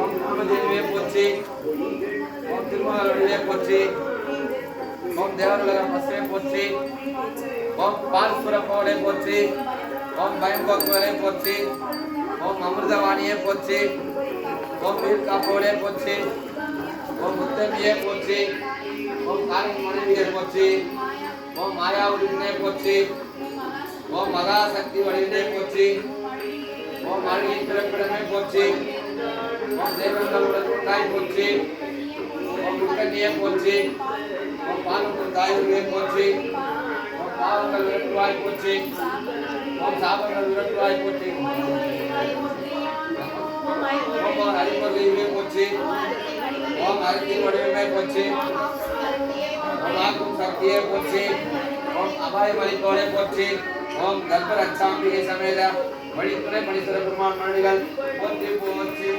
ஓம் ராமதேவியே போற்றி. ஓம் திருமகளே போற்றி. ஓம் தேவருலக பசுவே போற்றி. ஓம் பால்சுரப்பவளே போற்றி. ஓம் பயம்போக்குவளே போற்றி. ஓம் அமிர்தவாணியே போற்றி. ஓம் வீர் காப்பவளே போற்றி. ஓம் முத்தமியே போற்றி. ஓம் காரின் மனைவியே போற்றி. ஓம் மாயாவுரினே போற்றி. ஓம் மகாசக்தி வடிவினை போற்றி. ஓம் அழகின் பிறப்பிடமே போற்றி. ஓம் தேவர்களுடன் உண்டாய் போற்றி. ஓம் முக்கண்ணியே போற்றி. ஓம் பாலும் தாயுருவே போற்றி. ஓம் பாவங்கள் விரட்டுவாய் போற்றி. ஓம் சாபங்கள் விரட்டுவாய் போற்றி. ஓம் அறிவுரையே போற்றி. ஓம் அரித்தின் வடிவமே போற்றி. ஓம் ஆக்கும் சக்தியே போற்றி. ஓம் அபாயமளிப்பவளே போற்றி. ஓம் கர்ப்பரட்சாம்பிகை சமேத வழித்துறை பணிசுர பெருமான் மணிகள் போற்றி போற்றி.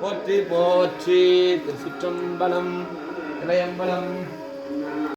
போற்றி போற்றி. திருச்சிற்றம்பலம் இளையம்பலம்.